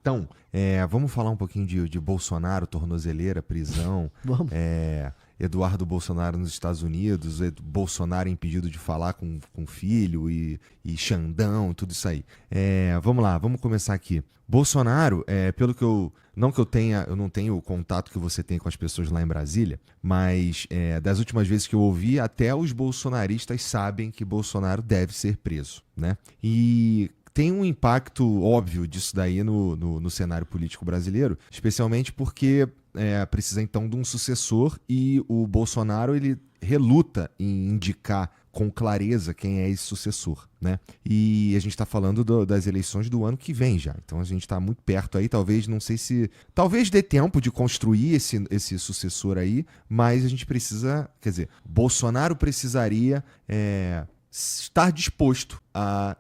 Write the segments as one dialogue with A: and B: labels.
A: Então, vamos falar um pouquinho de Bolsonaro, tornozeleira, prisão,
B: Vamos.
A: Eduardo Bolsonaro nos Estados Unidos, Bolsonaro impedido de falar com filho e Xandão, tudo isso aí. Vamos lá, vamos começar aqui. Bolsonaro, pelo que eu. Não que eu não tenho o contato que você tem com as pessoas lá em Brasília, mas das últimas vezes que eu ouvi, até os bolsonaristas sabem que Bolsonaro deve ser preso, né? E tem um impacto óbvio disso daí no cenário político brasileiro, especialmente porque precisa então de um sucessor e o Bolsonaro ele reluta em indicar com clareza quem é esse sucessor, né? E a gente está falando das eleições do ano que vem já, então a gente está muito perto aí, talvez, não sei se... Talvez dê tempo de construir esse sucessor aí, mas a gente precisa, quer dizer, Bolsonaro precisaria... estar disposto a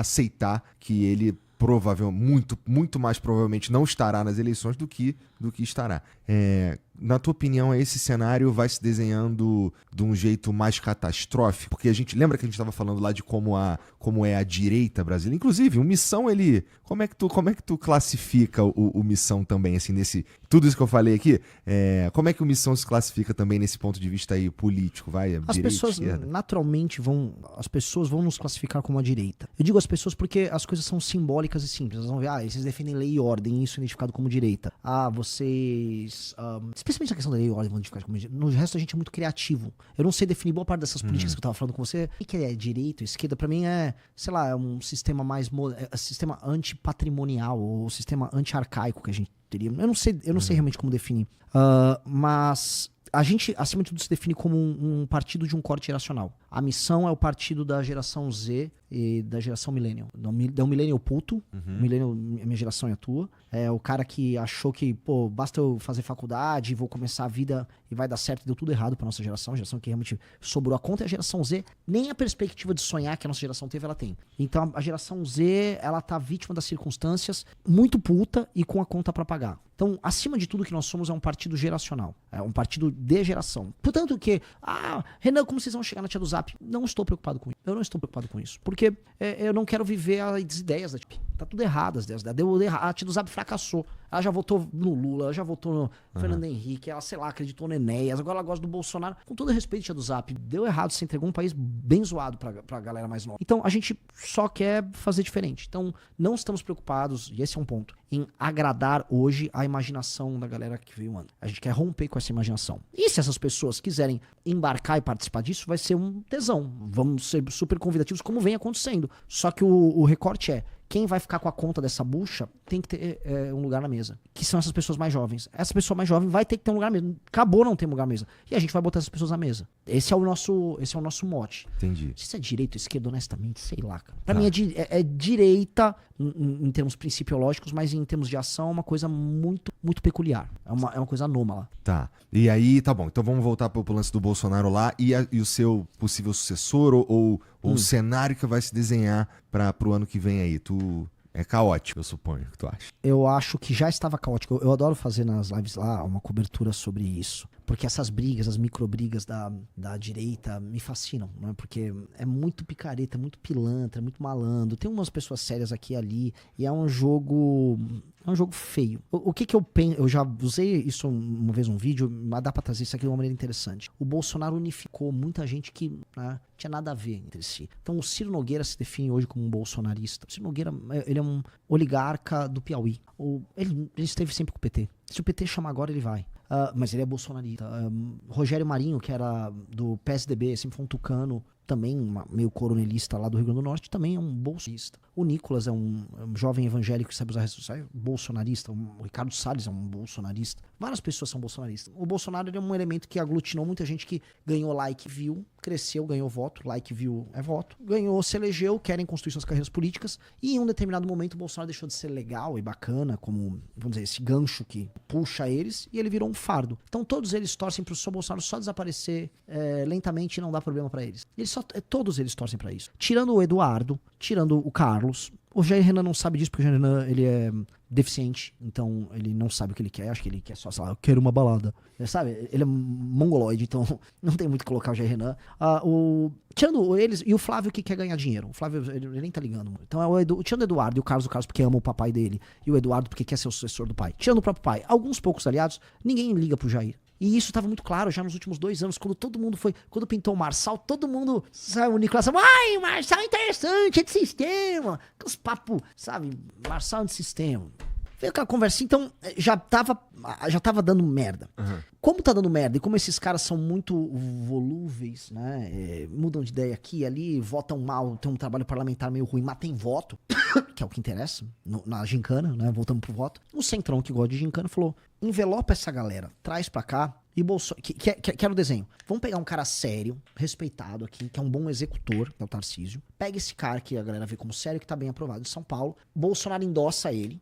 A: aceitar que ele provavelmente, muito mais provavelmente não estará nas eleições do que estará. Na tua opinião, esse cenário vai se desenhando de um jeito mais catastrófico? Porque a gente lembra que a gente estava falando lá de como é a direita brasileira. Inclusive, o Missão, ele... Como é que tu classifica o Missão também, assim, nesse... Tudo isso que eu falei aqui, como é que o Missão se classifica também nesse ponto de vista aí político?
B: As
A: Direita,
B: pessoas
A: esquerda?
B: naturalmente as pessoas vão nos classificar como a direita. Eu digo as pessoas porque as coisas são simbólicas e simples. Elas vão ver, vocês defendem lei e ordem, isso é identificado como direita. Vocês... especialmente a questão da lei e ordem vão identificar como direita. No resto a gente é muito criativo. Eu não sei definir boa parte dessas políticas que eu tava falando com você. O que é direita, esquerda? Pra mim sei lá, é um sistema mais... sistema antipatrimonial ou sistema anti-arcaico que a gente teria. Eu não sei realmente como definir. Mas... A gente, acima de tudo, se define como um partido de um corte geracional. A Missão é o partido da geração Z e da geração Millennial. É um Millennial puto. Millennial, minha geração é a tua. É o cara que achou que, basta eu fazer faculdade, vou começar a vida e vai dar certo. E deu tudo errado pra nossa geração. A geração que realmente sobrou a conta. E a geração Z, nem a perspectiva de sonhar que a nossa geração teve, ela tem. Então, a geração Z, ela tá vítima das circunstâncias, muito puta e com a conta pra pagar. Então, acima de tudo, o que nós somos é um partido geracional. É um partido de geração. Portanto que, Renan, como vocês vão chegar na tia do Zap? Não estou preocupado com isso. Eu não estou preocupado com isso. Porque eu não quero viver as ideias da tia. Tá tudo errado as ideias dela. Deu errado. A tia do Zap fracassou. Ela já votou no Lula, ela já votou no Fernando Henrique, ela, sei lá, acreditou no Enéas, agora ela gosta do Bolsonaro. Com todo respeito, tia do Zap, deu errado, você entregou um país bem zoado pra galera mais nova. Então, a gente só quer fazer diferente. Então, não estamos preocupados, e esse é um ponto, em agradar hoje a imaginação da galera que veio antes. A gente quer romper com essa imaginação. E se essas pessoas quiserem embarcar e participar disso, vai ser um tesão. Vamos ser super convidativos, como vem acontecendo. Só que o recorte quem vai ficar com a conta dessa bucha tem que ter um lugar na mesa. Que são essas pessoas mais jovens. Essa pessoa mais jovem vai ter que ter um lugar na mesa. Acabou não ter um lugar na mesa. E a gente vai botar essas pessoas na mesa. Esse é o nosso mote.
A: Entendi.
B: Não sei se é direita ou esquerda, honestamente, sei lá, cara. Pra mim é direita em termos principiológicos, mas em termos de ação é uma coisa muito, muito peculiar. É uma coisa anômala.
A: Tá. E aí, tá bom. Então vamos voltar pro lance do Bolsonaro lá e o seu possível sucessor ou o cenário que vai se desenhar pro ano que vem aí. É caótico, eu suponho, que tu acha.
B: Eu acho que já estava caótico. Eu adoro fazer nas lives lá uma cobertura sobre isso. Porque essas brigas, as microbrigas da direita me fascinam, né? Porque é muito picareta, muito pilantra, muito malandro. Tem umas pessoas sérias aqui e ali. E é um jogo feio. O que eu penso? Eu já usei isso uma vez num vídeo, mas dá pra trazer isso aqui de uma maneira interessante. O Bolsonaro unificou muita gente que tinha nada a ver entre si. Então o Ciro Nogueira se define hoje como um bolsonarista. O Ciro Nogueira, ele é um oligarca do Piauí. Ele esteve sempre com o PT. Se o PT chamar agora, ele vai. Mas ele é bolsonarista. Rogério Marinho, que era do PSDB, sempre foi um tucano, também meio coronelista lá do Rio Grande do Norte, também é um bolsonarista. O Nicolas é um jovem evangélico que sabe usar redes sociais, bolsonarista. O Ricardo Salles é um bolsonarista. Várias pessoas são bolsonaristas. O Bolsonaro ele é um elemento que aglutinou muita gente que ganhou like, viu, cresceu, ganhou voto. Like, viu, é voto. Ganhou, se elegeu, querem construir suas carreiras políticas. E em um determinado momento o Bolsonaro deixou de ser legal e bacana, como, vamos dizer, esse gancho que puxa eles, e ele virou um fardo. Então todos eles torcem pro Bolsonaro só desaparecer lentamente e não dá problema pra eles. Todos eles torcem pra isso. Tirando o Eduardo, tirando o Carlos, O Jair Renan não sabe disso, porque o Jair Renan, ele é deficiente, então ele não sabe o que ele quer. Acho que ele quer só, sei lá, eu quero uma balada. Sabe? Ele é mongoloide, então não tem muito que colocar o Jair Renan. Tirando eles, e o Flávio que quer ganhar dinheiro. O Flávio, ele nem tá ligando muito. Então tirando o Eduardo e o Carlos porque ama o papai dele, e o Eduardo porque quer ser o sucessor do pai. Tirando o próprio pai, alguns poucos aliados, ninguém liga pro Jair. E isso estava muito claro já nos últimos 2 anos, quando pintou o Marçal, todo mundo, sabe, o Nicolas, o Marçal é interessante, é de sistema, aqueles papos, sabe, Marçal é de sistema. Veio aquela conversinha, então já tava dando merda.
A: Uhum.
B: Como tá dando merda, e como esses caras são muito volúveis, né, mudam de ideia aqui e ali, votam mal, tem um trabalho parlamentar meio ruim, mas tem voto, que é o que interessa, na gincana, né, voltamos pro voto. O Centrão, que gosta de gincana, falou, envelopa essa galera, traz pra cá, e quero o desenho. Vamos pegar um cara sério, respeitado aqui, que é um bom executor, que é o Tarcísio. Pega esse cara que a galera vê como sério, que tá bem aprovado em São Paulo. Bolsonaro endossa ele.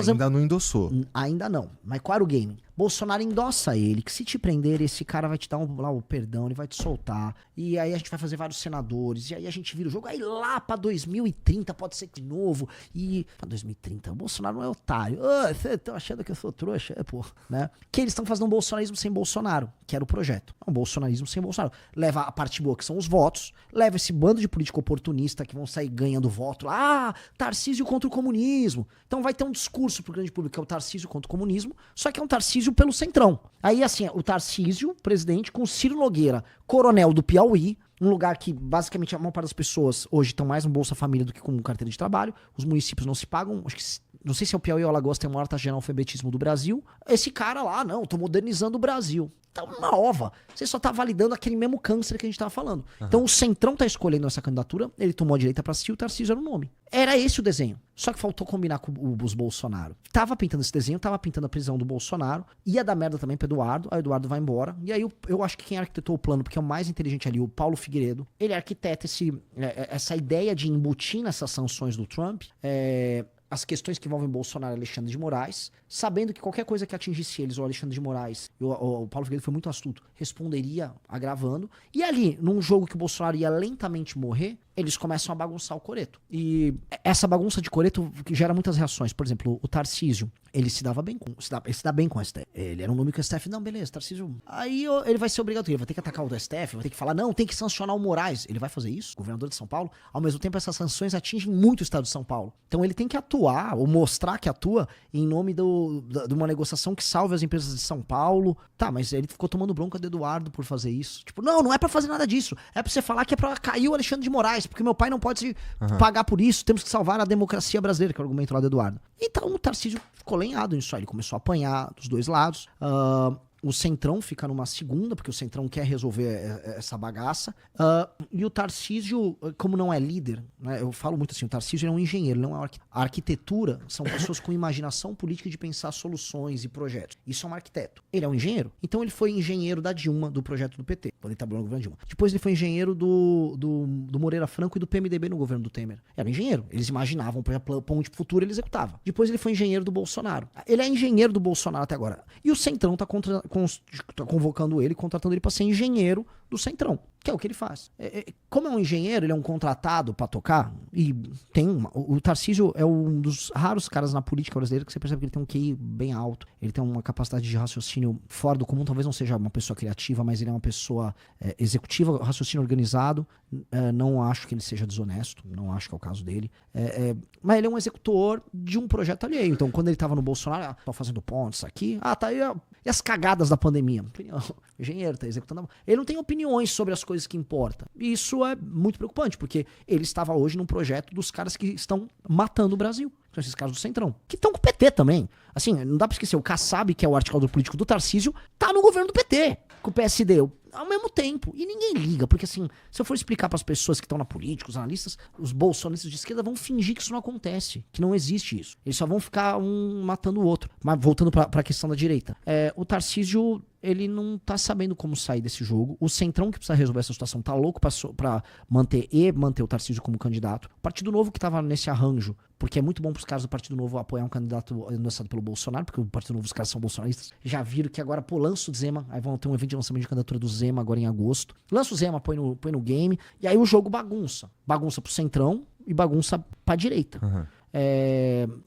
A: Ainda não endossou.
B: Ainda não. Mas qual era o game? Bolsonaro endossa ele, que se te prender, esse cara vai te dar lá o perdão, ele vai te soltar. E aí a gente vai fazer vários senadores. E aí a gente vira o jogo. Aí lá pra 2030 pode ser de novo. E pra 2030, o Bolsonaro não é otário. Vocês estão achando que eu sou trouxa? Pô, né? Que eles estão fazendo um bolsonarismo sem Bolsonaro, que era o projeto. Um bolsonarismo sem Bolsonaro. Leva a parte boa, que são os votos. Leva esse bando de político oportunista que vão sair ganhando voto lá. Tarcísio contra o comunismo. Então vai ter um discurso pro grande público, que é o Tarcísio contra o comunismo. Só que é um Tarcísio pelo Centrão. Aí, assim, o Tarcísio, presidente, com Ciro Nogueira, coronel do Piauí, um lugar que, basicamente, a maior parte das pessoas hoje estão mais no Bolsa Família do que com carteira de trabalho. Os municípios não se pagam. Acho que, não sei se é o Piauí ou Alagoas, tem a maior taxa de analfabetismo do Brasil. Esse cara lá, não, tô modernizando o Brasil. Tá uma ova. Você só tá validando aquele mesmo câncer que a gente tava falando. Uhum. Então o Centrão tá escolhendo essa candidatura, ele tomou a direita pra si, o Tarcísio era o nome. Era esse o desenho. Só que faltou combinar com os Bolsonaro. Tava pintando esse desenho, tava pintando a prisão do Bolsonaro, ia dar merda também pro Eduardo, aí o Eduardo vai embora. E aí eu acho que quem arquitetou o plano, porque é o mais inteligente ali, o Paulo Figueiredo, ele arquiteta essa ideia de embutir nessas sanções do Trump, as questões que envolvem Bolsonaro e Alexandre de Moraes, sabendo que qualquer coisa que atingisse eles, ou Alexandre de Moraes, o Paulo Figueiredo foi muito astuto, responderia agravando. E ali, num jogo que o Bolsonaro ia lentamente morrer, eles começam a bagunçar o coreto. E essa bagunça de coreto que gera muitas reações. Por exemplo, o Tarcísio, ele se dava bem com ele se dá bem com o STF. Ele era um nome que o STF, não, beleza, Tarcísio. Aí ele vai ser obrigado, ele vai ter que atacar o do STF, vai ter que falar, não, tem que sancionar o Moraes. Ele vai fazer isso, governador de São Paulo. Ao mesmo tempo, essas sanções atingem muito o estado de São Paulo. Então ele tem que atuar, ou mostrar que atua em nome de uma negociação que salve as empresas de São Paulo. Tá, mas ele ficou tomando bronca do Eduardo por fazer isso. Tipo, não é pra fazer nada disso. É pra você falar que é pra cair o Alexandre de Moraes, porque meu pai não pode se pagar por isso, temos que salvar a democracia brasileira, que é o argumento lá do Eduardo. Então o Tarcísio ficou lenhado nisso aí, ele começou a apanhar dos dois lados. O Centrão fica numa segunda, porque o Centrão quer resolver essa bagaça. E o Tarcísio, como não é líder, né, eu falo muito assim, o Tarcísio é um engenheiro, não é um arquiteto. A arquitetura são pessoas com imaginação política de pensar soluções e projetos. Isso é um arquiteto. Ele é um engenheiro. Então ele foi engenheiro da Dilma, do projeto do PT, quando ele trabalhou no governo Dilma. Depois ele foi engenheiro do Moreira Franco e do PMDB no governo do Temer. Era um engenheiro. Eles imaginavam, por exemplo, ponto de futuro, ele executava. Depois ele foi engenheiro do Bolsonaro. Ele é engenheiro do Bolsonaro até agora. E o Centrão tá convocando ele, contratando ele para ser engenheiro do Centrão, que é o que ele faz. Como é um engenheiro, ele é um contratado para tocar, e o Tarcísio é um dos raros caras na política brasileira que você percebe que ele tem um QI bem alto, ele tem uma capacidade de raciocínio fora do comum, talvez não seja uma pessoa criativa, mas ele é uma pessoa executiva, raciocínio organizado. Não acho que ele seja desonesto, não acho que é o caso dele, mas ele é um executor de um projeto alheio. Então quando ele tava no Bolsonaro, tô fazendo pontes aqui, tá aí, e as cagadas da pandemia, o engenheiro tá executando, ele não tem opiniões sobre as coisas que importam. E isso é muito preocupante, porque ele estava hoje num projeto dos caras que estão matando o Brasil. São esses caras do Centrão, que estão com o PT também. Assim, não dá pra esquecer, o Kassab, que é o articulador político do Tarcísio, tá no governo do PT, com o PSD, ao mesmo tempo. E ninguém liga, porque assim, se eu for explicar pras pessoas que estão na política, os analistas, os bolsonaristas de esquerda vão fingir que isso não acontece, que não existe isso. Eles só vão ficar um matando o outro. Mas voltando pra questão da direita. O Tarcísio, ele não tá sabendo como sair desse jogo. O Centrão, que precisa resolver essa situação, tá louco pra manter o Tarcísio como candidato. O Partido Novo, que tava nesse arranjo, porque é muito bom pros caras do Partido Novo apoiar um candidato lançado pelo Bolsonaro, porque o Partido Novo, os caras são bolsonaristas. Já viram que agora, lança o Zema, aí vão ter um evento de lançamento de candidatura do Zema agora em agosto. Lança o Zema, põe no game, e aí o jogo bagunça. Bagunça pro Centrão e bagunça pra direita.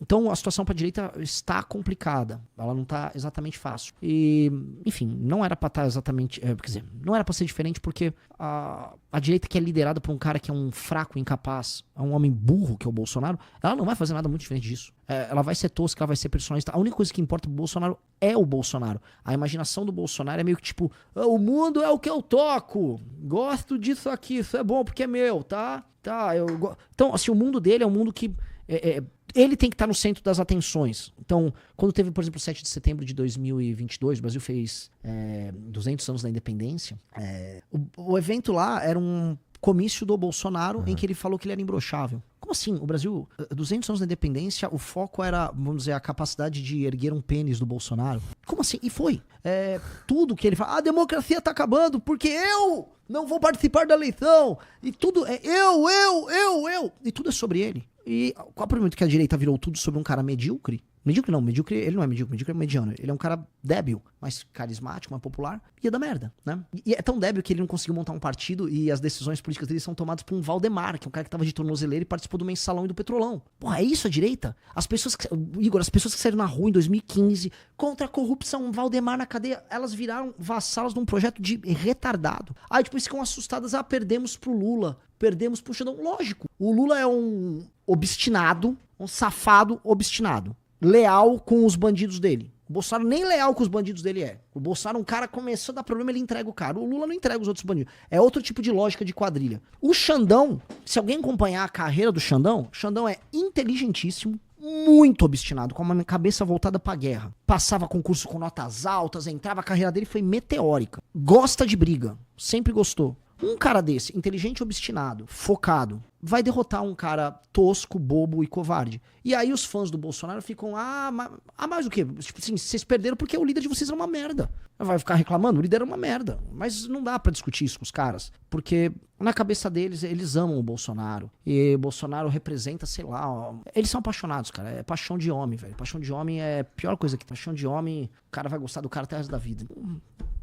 B: Então a situação para a direita está complicada, ela não está exatamente fácil. E, enfim, não era para estar exatamente, quer dizer, não era para ser diferente porque a direita que é liderada por um cara que é um fraco, incapaz, é um homem burro que é o Bolsonaro, ela não vai fazer nada muito diferente disso. Ela vai ser tosca, ela vai ser personalista. A única coisa que importa pro Bolsonaro é o Bolsonaro. A imaginação do Bolsonaro é meio que tipo, o mundo é o que eu toco, gosto disso aqui, isso é bom porque é meu, tá? Então, assim, o mundo dele é um mundo que ele tem que estar no centro das atenções. Então, quando teve, por exemplo, o 7 de setembro de 2022, o Brasil fez 200 anos da independência, o evento lá era um comício do Bolsonaro em que ele falou que ele era imbrochável. Como assim? O Brasil, 200 anos da independência, o foco era, vamos dizer, a capacidade de erguer um pênis do Bolsonaro. Como assim? E foi. Tudo que ele fala, a democracia tá acabando porque eu não vou participar da eleição. E tudo é eu. E tudo é sobre ele. E qual é o problema que a direita virou tudo sobre um cara medíocre? Medíocre não, medíocre, ele não é medíocre é mediano. Ele é um cara débil, mas carismático, mais popular, ia dar merda, né? E é tão débil que ele não conseguiu montar um partido e as decisões políticas dele são tomadas por um Valdemar, que é um cara que tava de tornozeleira e participou do Mensalão e do Petrolão. Porra, é isso a direita? Igor, as pessoas que saíram na rua em 2015 contra a corrupção, Valdemar na cadeia, elas viraram vassalas de um projeto de retardado. Aí depois ficam assustadas, perdemos pro Lula, perdemos pro Xandão. Lógico, o Lula é um obstinado, um safado obstinado. Leal com os bandidos dele. O Bolsonaro nem leal com os bandidos dele é. O Bolsonaro, um cara começou a dar problema, ele entrega o cara. O Lula não entrega os outros bandidos. É outro tipo de lógica de quadrilha. O Xandão, se alguém acompanhar a carreira do Xandão, Xandão é inteligentíssimo, muito obstinado, com uma cabeça voltada pra guerra. Passava concurso com notas altas, entrava, a carreira dele foi meteórica. Gosta de briga, sempre gostou. Um cara desse, inteligente, obstinado, focado, vai derrotar um cara tosco, bobo e covarde. E aí os fãs do Bolsonaro ficam, mais o quê? Tipo assim, vocês perderam porque o líder de vocês era uma merda. Vai ficar reclamando? O líder era uma merda. Mas não dá pra discutir isso com os caras, porque na cabeça deles, eles amam o Bolsonaro. E o Bolsonaro representa, sei lá, eles são apaixonados, cara. É paixão de homem, velho. Paixão de homem é a pior coisa que paixão de homem, o cara vai gostar do cara até o resto da vida.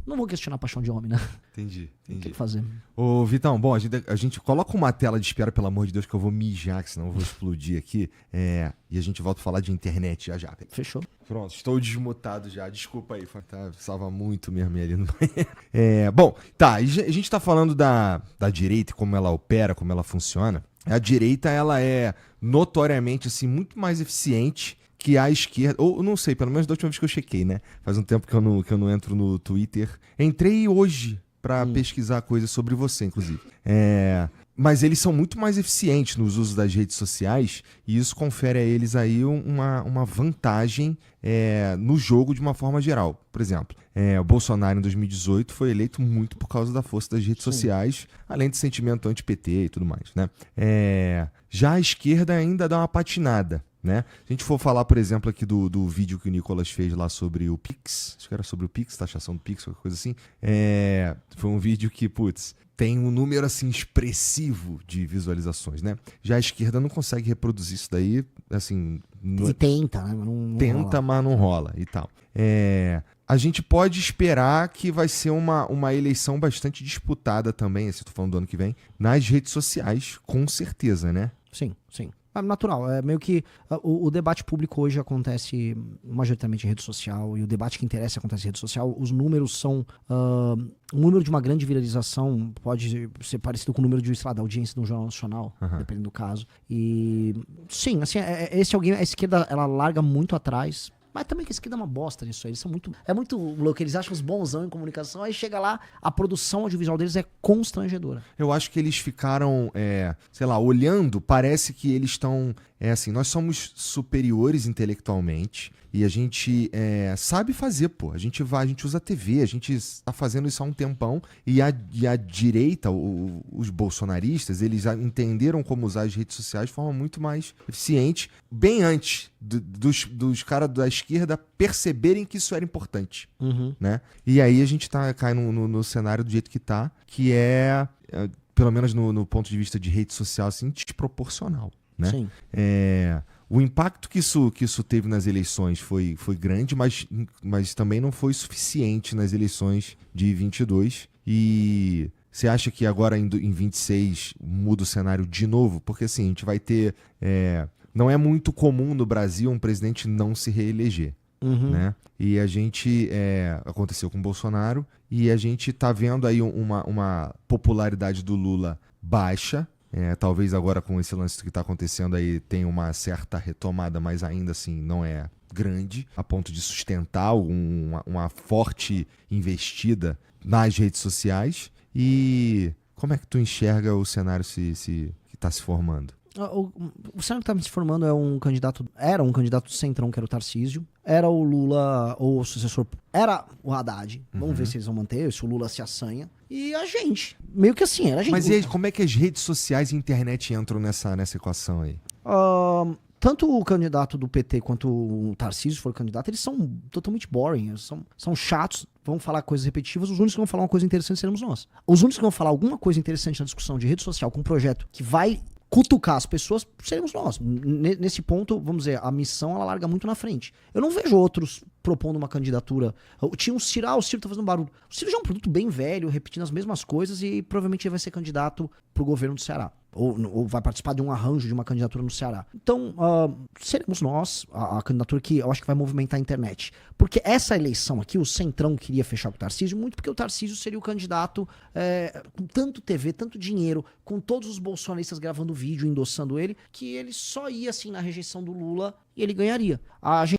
B: Não vou questionar a paixão de homem, né?
A: Entendi.
B: Tem que fazer.
A: Ô, Vitão, bom, a gente coloca uma tela de espera, pelo amor de Deus, que eu vou mijar, que senão eu vou explodir aqui. E a gente volta a falar de internet já.
B: Fechou.
A: Pronto, estou desmutado já. Desculpa aí, salva muito mesmo ali no banheiro. Bom, tá, a gente tá falando da direita, como ela opera, como ela funciona. A direita, ela é notoriamente, assim, muito mais eficiente que a esquerda, ou não sei, pelo menos da última vez que eu chequei, né? Faz um tempo que eu não entro no Twitter. Entrei hoje pra pesquisar coisas sobre você, inclusive. Mas eles são muito mais eficientes nos usos das redes sociais e isso confere a eles aí uma vantagem no jogo de uma forma geral. Por exemplo, o Bolsonaro em 2018 foi eleito muito por causa da força das redes sociais, além de sentimento anti-PT e tudo mais, né? Já a esquerda ainda dá uma patinada, né? Se a gente for falar, por exemplo, aqui do vídeo que o Nicolas fez lá sobre o Pix, acho que era sobre o Pix, taxação do Pix, qualquer coisa assim, foi um vídeo que, tem um número, assim, expressivo de visualizações, né? Já a esquerda não consegue reproduzir isso daí, assim...
B: E tenta, né? Não
A: tenta, rola. Mas não rola e tal. A gente pode esperar que vai ser uma eleição bastante disputada também, assim, tô falando do ano que vem, nas redes sociais, com certeza, né?
B: Sim. É natural, é meio que o debate público hoje acontece majoritariamente em rede social e o debate que interessa acontece em rede social. Os números são... o número de uma grande viralização pode ser parecido com o número da audiência do Jornal Nacional, dependendo do caso. E sim, assim, a esquerda ela larga muito atrás. Mas também que a esquerda é uma bosta nisso aí. Eles são muito louco. Eles acham os bonzão em comunicação. Aí chega lá, a produção audiovisual deles é constrangedora.
A: Eu acho que eles ficaram, sei lá, olhando, parece que eles estão... assim, nós somos superiores intelectualmente e a gente sabe fazer, pô. A gente usa a TV, a gente tá fazendo isso há um tempão e a direita, os bolsonaristas, eles entenderam como usar as redes sociais de forma muito mais eficiente, bem antes dos caras da esquerda perceberem que isso era importante, né? E aí a gente cai no cenário do jeito que tá, que pelo menos no ponto de vista de rede social, assim, desproporcional, né?
B: Sim.
A: O impacto que isso teve nas eleições foi grande, mas também não foi suficiente nas eleições de 22. E você acha que agora em 26 muda o cenário de novo? Porque assim, a gente vai ter não é muito comum no Brasil um presidente não se reeleger. Né? E a gente, aconteceu com o Bolsonaro, e a gente tá vendo aí uma popularidade do Lula baixa. Talvez agora com esse lance que está acontecendo aí tenha uma certa retomada, mas ainda assim não é grande, a ponto de sustentar uma forte investida nas redes sociais. E como é que tu enxerga o cenário que está se formando?
B: O cenário que está se formando era um candidato do centrão, que era o Tarcísio. Era o Lula, ou o sucessor, era o Haddad. Vamos ver se eles vão manter, se o Lula se assanha. E a gente, meio que assim, era a gente.
A: Mas e aí, como é que as redes sociais e a internet entram nessa equação aí?
B: Tanto o candidato do PT quanto o Tarcísio, se for candidato, eles são totalmente boring, eles são chatos, vão falar coisas repetitivas. Os únicos que vão falar uma coisa interessante seremos nós. Os únicos que vão falar alguma coisa interessante na discussão de rede social com um projeto que vai cutucar as pessoas, seremos nós. Nesse ponto, vamos dizer, a missão ela larga muito na frente. Eu não vejo outros propondo uma candidatura. Tinha o Ciro tá fazendo barulho. O Ciro já é um produto bem velho, repetindo as mesmas coisas, e provavelmente ele vai ser candidato pro governo do Ceará. Ou vai participar de um arranjo de uma candidatura no Ceará. Então, seremos nós a candidatura que eu acho que vai movimentar a internet. Porque essa eleição aqui, o Centrão queria fechar com o Tarcísio, muito porque o Tarcísio seria o candidato com tanto TV, tanto dinheiro, com todos os bolsonaristas gravando vídeo, endossando ele, que ele só ia assim na rejeição do Lula e ele ganharia. A gente